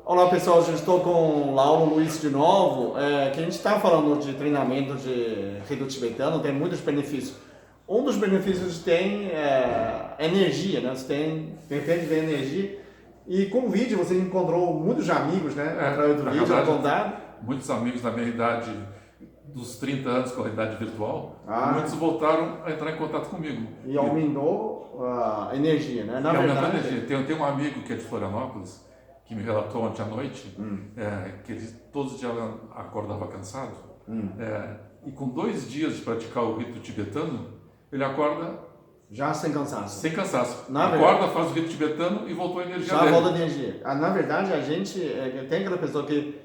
Olá pessoal, eu estou com o Lauro Luiz de novo, que a gente está falando de treinamento de rito tibetano, tem muitos benefícios. Um dos benefícios tem energia, né? Você tem, de repente, vem energia e com o vídeo você encontrou muitos amigos, né? Através do vídeo, contato. Muitos amigos da minha idade, dos 30 anos com a idade virtual, muitos voltaram a entrar em contato comigo. E aumentou a energia, né? Na verdade, energia. Tem um amigo que é de Florianópolis, que me relatou ontem à noite, que ele todos os dias acordava cansado, e com 2 dias de praticar o rito tibetano, ele acorda já sem cansaço. Sem cansaço. Acorda, verdade, faz o rito tibetano e voltou a energia já dele. Já volta a energia. Na verdade, a gente tem aquela pessoa que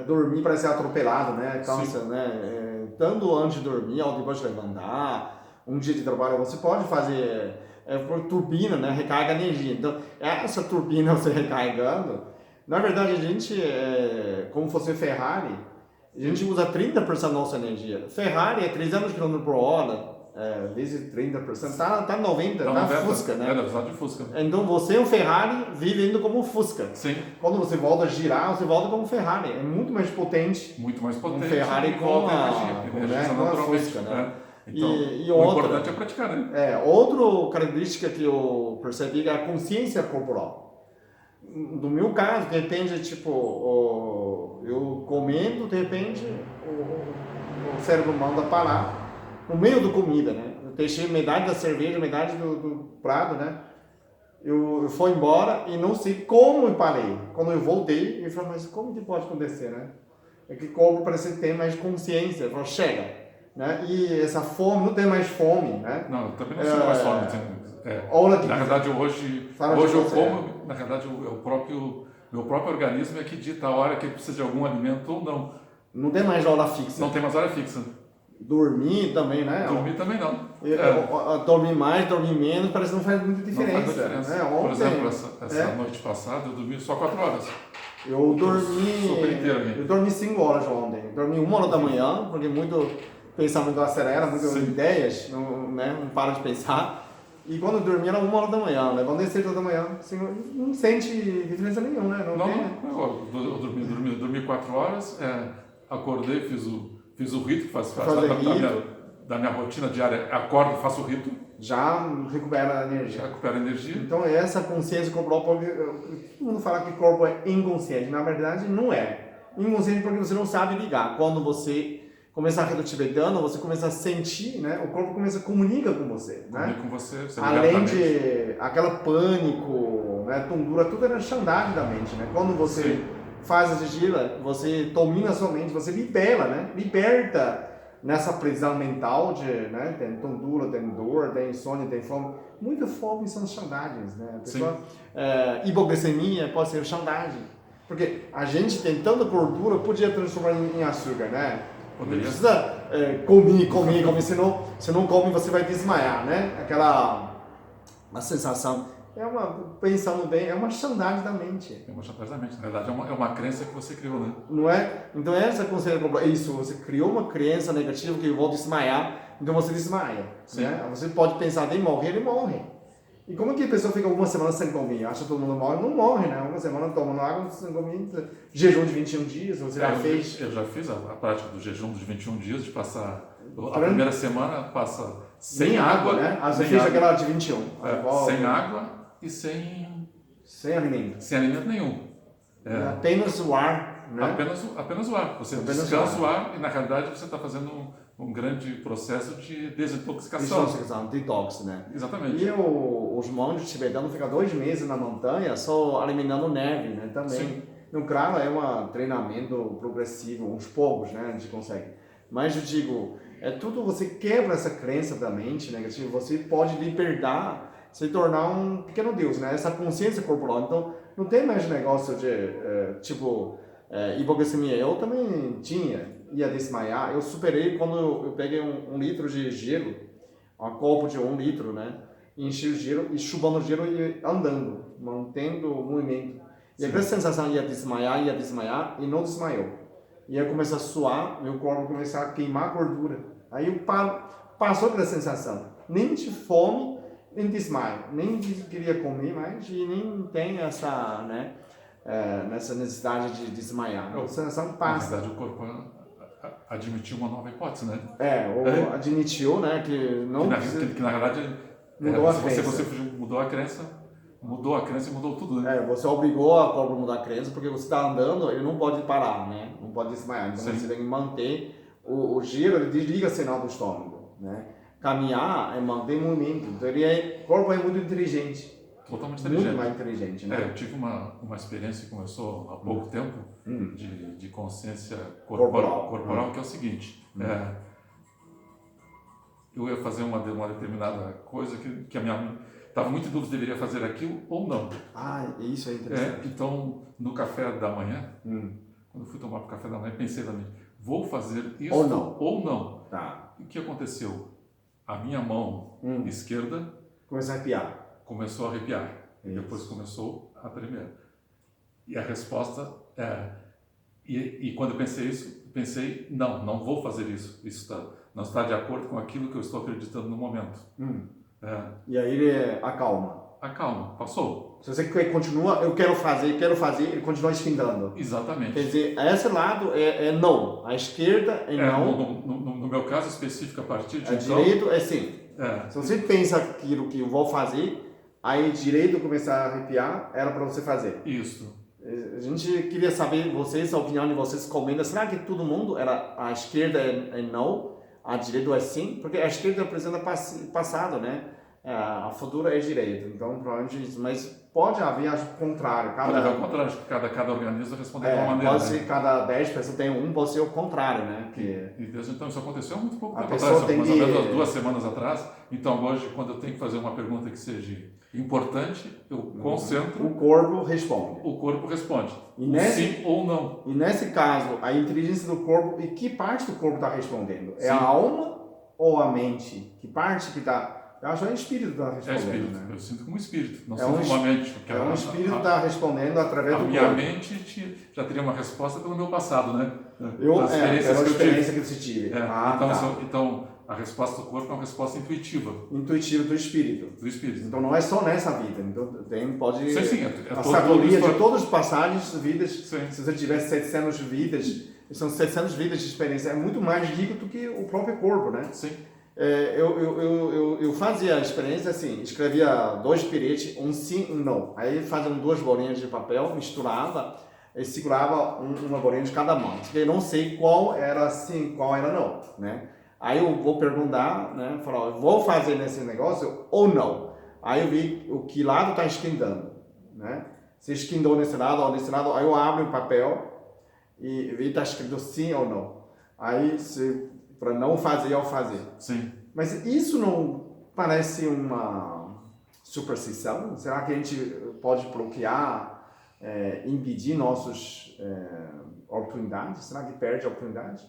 dormir parece ser atropelado, né? Cansa, né? Tanto antes de dormir, ou depois de levantar, um dia de trabalho, você pode fazer por turbina, né? Recarga energia. Então, essa turbina você recarregando, na verdade, a gente, como fosse Ferrari, a gente usa 30% da nossa energia. Ferrari é 300 km por hora, vezes 30%, tá 90%, tá Fusca, né? É, na verdade, Fusca. Então você é um Ferrari vivendo como Fusca. Sim. Quando você volta a girar, você volta como Ferrari. É muito mais potente. Muito mais potente. Um Ferrari com a Fusca, né? Então, o importante é praticar, né? Outra característica que eu percebi é a consciência corporal. No meu caso, de repente, tipo, eu comendo, de repente, o cérebro manda parar no meio da comida, né? Eu deixei metade da cerveja, metade do prato, né? Eu fui embora e não sei como eu parei. Quando eu voltei, eu falei, mas como que pode acontecer, né? É que o corpo parece ter mais consciência. Eu falo, chega, né? E essa fome, não tem mais fome, né? Não, eu também não sinto mais fome. Na verdade, hoje eu como, na verdade, meu próprio organismo é que dita a hora que ele precisa de algum alimento ou não. Não tem mais hora fixa. Não tem mais hora fixa. Dormir também, né? Dormir também não. Dormir mais, dormir menos, parece que não faz muita diferença. Não faz diferença. Né? Ontem, por exemplo, essa noite passada eu dormi só 4 horas. Eu dormi 5 horas ontem. Dormi 1 hora da manhã, porque muito pensamento acelera, muitas ideias, não para de pensar. E quando eu dormi era 1 hora da manhã, levantei 6 horas da manhã, assim, não sente diferença nenhuma, né? Eu dormi 4 horas, acordei, fiz o rito que faz da minha rotina diária, acordo, faço o rito. Já recupera a energia. Então essa consciência corporal, porque todo mundo fala que o corpo é inconsciente, na verdade não é. Inconsciente porque você não sabe ligar. Quando você começa a rito tibetano, você começa a sentir, né? O corpo começa a comunicar com você, né? Com você além de aquela pânico, né? Tondura, tudo é na xandagem da mente, né? Quando você faz a vigília, você domina a sua mente, você libera, né? Liberta nessa prisão mental de, né? Tem tondura, tem dor, tem insônia, tem fome. Muita fome são xandagens, né? A pessoa, hipoglicemia pode ser xandagem. Porque a gente tem tanta gordura, podia transformar em açúcar, né? Não precisa comer, se não come você vai desmaiar, né? Uma sensação, pensando bem, é uma xandagem da mente. É uma xandagem da mente, na verdade é uma crença que você criou, né? Não é? Então essa consciência corporal, isso, você criou uma crença negativa que eu vou desmaiar, então você desmaia, né? Você pode pensar em morrer, ele morre. E como que a pessoa fica uma semana sem comer? Acha que todo mundo morre? Não morre, né? Uma semana tomando água, sem comer, jejum de 21 dias, você já fez? Eu já fiz a prática do jejum de 21 dias, de passar, a primeira semana passa sem água, né? Às vezes aquela de 21. Sem água e sem alimento. Sem alimento nenhum. Apenas o ar, né? Apenas o ar. Você descansa o ar e na realidade você está fazendo um grande processo de desintoxicação. Detox, né? Exatamente. E os monges tibetanos ficam 2 meses na montanha só alimentando neve, né? Também. Sim. No claro, é um treinamento progressivo, uns poucos, né? A gente consegue. Mas eu digo, tudo você quebra essa crença da mente, né? Que você pode libertar, se tornar um pequeno Deus, né? Essa consciência corporal. Então, não tem mais negócio de, hipoglicemia. Eu também ia desmaiar. Eu superei quando eu peguei 1 litro de gelo, um copo de 1 litro, né? Enchi o gelo e chupando o gelo e andando, mantendo o movimento. E aquela sensação ia desmaiar e não desmaiou. Ia começar a suar, meu corpo começar a queimar gordura. Aí eu passou pela sensação. Nem de fome, nem desmaio. Nem queria comer mais e nem tem essa, né? nessa necessidade de desmaiar. A alucinação Na passa. verdade, o corpo admitiu uma nova hipótese, né? Ou admitiu, né, que não que na verdade mudou a crença. Você mudou a crença e mudou tudo, né? Você obrigou o corpo a mudar a crença, porque você está andando, ele não pode parar, né? Não pode desmaiar. Então Sim. você tem que manter o giro, ele desliga o sinal do estômago, né? Caminhar é manter movimento. Então o corpo é muito inteligente. Totalmente inteligente. Muito mais inteligente, né? Eu tive uma experiência que começou há pouco tempo de consciência corporal, que é o seguinte. Eu ia fazer uma determinada coisa que a minha estava muito em dúvida se deveria fazer aquilo ou não. Isso é interessante. Então, no café da manhã, quando eu fui tomar o café da manhã, pensei também, vou fazer isso ou não. Tá. E o que aconteceu? A minha mão esquerda começou a arrepiar. E depois começou a tremer. E a resposta e quando eu pensei isso, pensei, não vou fazer isso. Isso não está de acordo com aquilo que eu estou acreditando no momento. E aí ele acalma. Acalma, passou. Se você continua, eu quero fazer, ele continua esquintando. Exatamente. Quer dizer, esse lado é não. A esquerda é não. No meu caso específico, a partir de direito é sim. Se você pensa aquilo que eu vou fazer, aí direito começar a arrepiar, era para você fazer. Isso. A gente queria saber a opinião de vocês, comenta. Será que todo mundo a esquerda é não, a direita é sim? Porque a esquerda representa passado, né? A futura é direita. Então, provavelmente isso. Mas pode haver o contrário. Pode haver o contrário, cada organismo responde de uma maneira. Pode ser cada 10 pessoas tem pode ser o contrário, né? E desde então isso aconteceu há muito pouco tempo atrás, mais ou menos 2 semanas atrás. Então hoje, quando eu tenho que fazer uma pergunta que seja importante, eu concentro. O corpo responde. O corpo responde. Sim ou não. E nesse caso, a inteligência do corpo, e que parte do corpo está respondendo? Sim. É a alma ou a mente? Que parte que está... Eu acho que é o espírito que está respondendo. É espírito. Né? Eu sinto como espírito, não sinto como a mente. O espírito está respondendo através do corpo. A minha mente já teria uma resposta pelo meu passado, né? Pela experiência que você tive. Então, a resposta do corpo é uma resposta intuitiva. Intuitiva do espírito. Então não é só nessa vida. Então pode... Sim. A sabedoria de todas as passagens de vidas. Sim. Se você tivesse 700 vidas, são 700 vidas de experiência. É muito mais rico do que o próprio corpo, né? Sim. Eu fazia a experiência assim, escrevia 2 bilhetes, um sim e um não. Aí fazia 2 bolinhas de papel, misturava e segurava uma bolinha de cada mão. Porque eu não sei qual era sim, qual era não, né? Aí eu vou perguntar, né? Falar, eu vou fazer nesse negócio ou não. Aí eu vi o que lado está esquentando, né? Se esquentou nesse lado ou nesse lado, aí eu abro o papel e vi está escrito sim ou não. Aí para não fazer ou fazer. Sim. Mas isso não parece uma superstição? Será que a gente pode bloquear, impedir nossas oportunidades? Será que perde a oportunidade?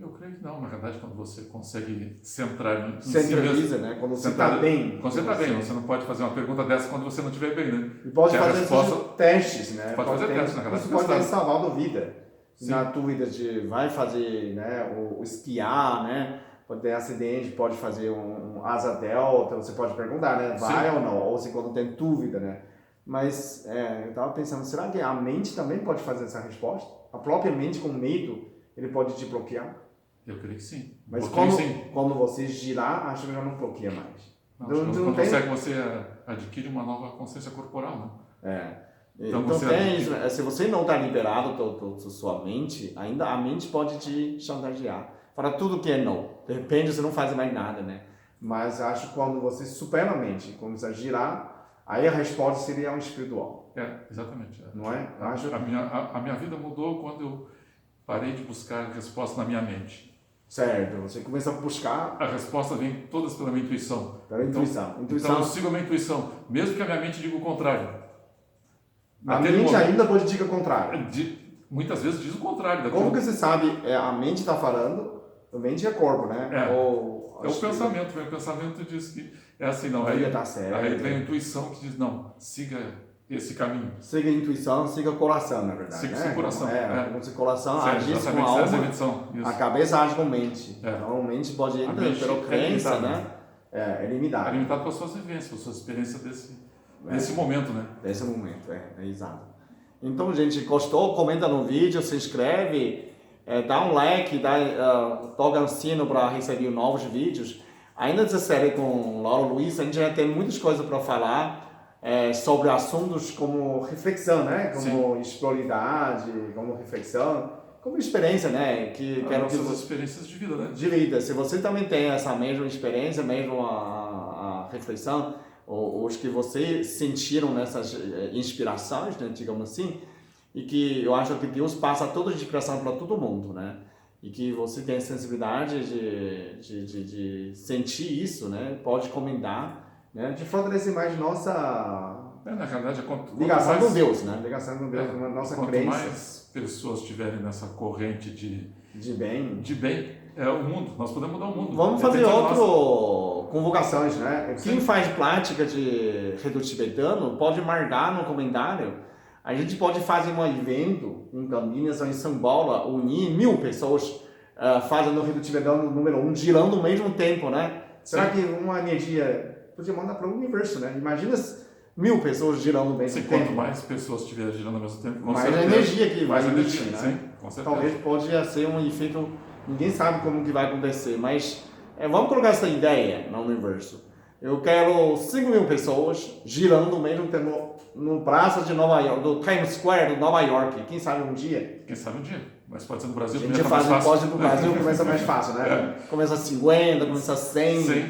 Eu creio que não. Na verdade, quando você consegue centrar em centraliza, né? Quando você está bem. Quando você está bem. Você não pode fazer uma pergunta dessa quando você não estiver bem, né? E pode fazer testes, né? Pode fazer testes, na verdade. Isso pode ter salvado a vida. Sim. Na dúvida de vai fazer, né, o esquiar, né, pode ter acidente, pode fazer um asa delta, você pode perguntar, né, vai ou não, ou se quando tem dúvida, né. Mas eu estava pensando, será que a mente também pode fazer essa resposta? A própria mente com medo, ele pode te bloquear? Eu creio que sim. Mas quando você girar, acho que já não bloqueia mais. Quando você adquire uma nova consciência corporal, né? Então se você não está liberado da sua mente, ainda a mente pode te chantagear. Para tudo que é não. De repente você não faz mais nada, né? Mas acho que quando você supera a mente, começa a girar, aí a resposta seria um espiritual. Exatamente. Não é? A minha vida mudou quando eu parei de buscar resposta na minha mente. Certo, você começa a buscar... A resposta vem todas pela minha intuição. Então eu sigo a minha intuição, mesmo que a minha mente diga o contrário. A mente ainda pode dizer o contrário. Muitas vezes diz o contrário. Como que você sabe, a mente está falando, a mente é corpo, né? É o pensamento, o pensamento diz que é assim, não. Aí vem a intuição que diz, não, siga esse caminho. Siga a intuição, siga o coração, na verdade. Siga o coração. Como se o coração agisse com a alma, a cabeça age com a mente. Então a mente pode ir pela crença, né? É limitada. É limitado pelas suas vivências, pelas suas experiências desse momento, né? Desse momento, é exato. Então, gente, gostou? Comenta no vídeo, se inscreve, dá um like, toca no sino para receber novos vídeos. Ainda nessa série com Laura Luiz, a gente já tem muitas coisas para falar sobre assuntos como reflexão, né? Como espiritualidade, como reflexão, como experiência, né? Nossas experiências de vida, né? De vida. Se você também tem essa mesma experiência, mesmo a reflexão, os que vocês sentiram nessas inspirações, né, digamos assim, e que eu acho que Deus passa toda a inspiração para todo mundo, né? E que você tem a sensibilidade de sentir isso, né? Pode comentar, né? De fortalecer mais nossa na realidade, ligação com Deus, né? Ligação com Deus, nossa quanto crença. Quanto mais pessoas estiverem nessa corrente de bem, é o mundo. Nós podemos mudar o mundo. Vamos fazer convocações, né? Sim. Quem faz prática de rito tibetano pode marcar no comentário. A gente pode fazer um evento em Campinas ou em São Paulo, unir 1000 pessoas fazendo o rito tibetano número 1, girando ao mesmo tempo, né? Será que uma energia podia mandar para o universo, né? Imagina 1000 pessoas girando ao mesmo tempo. Quanto mais pessoas estiverem girando ao mesmo tempo, mais a energia que vai emitir, né? Sim, com certeza. Talvez pode ser um efeito, ninguém sabe como que vai acontecer, mas vamos colocar essa ideia no universo. Eu quero 5.000 pessoas girando ao mesmo tempo no praça de Nova York, do Times Square de Nova York. Quem sabe um dia? Quem sabe um dia. Mas pode ser no Brasil. A gente pode ir no Brasil, começa mais fácil, né? Começa 50, começa 100. Sim.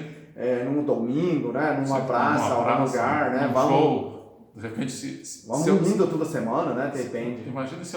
Num domingo, né? Numa praça, num lugar, né? Vamos, show. De repente, vamos unindo toda semana, né? Depende. Imagina se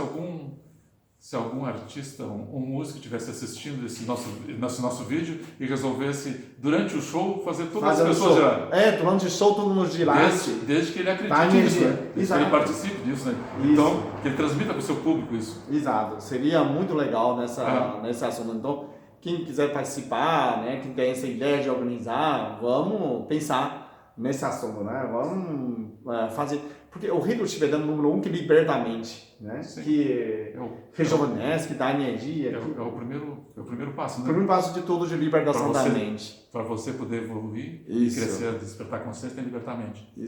algum artista, um músico estivesse assistindo esse nosso vídeo e resolvesse, durante o show, fazer todas as pessoas girarem. Durante o show todo mundo girasse. Desde que ele acredite nisso, né? Que ele participe disso, né? Isso. Então, que ele transmita para o seu público isso. Exato. Seria muito legal nesse assunto. Então, quem quiser participar, né? Quem tem essa ideia de organizar, vamos pensar nesse assunto, né? Vamos fazer... Porque o rito tibetano número 1 que liberta a mente, né? Sim. Que rejuvenesce, que dá energia. É o primeiro passo, né? O primeiro passo de tudo de libertação da mente. Para você poder evoluir e crescer, despertar consciência, tem que libertar a mente. Isso.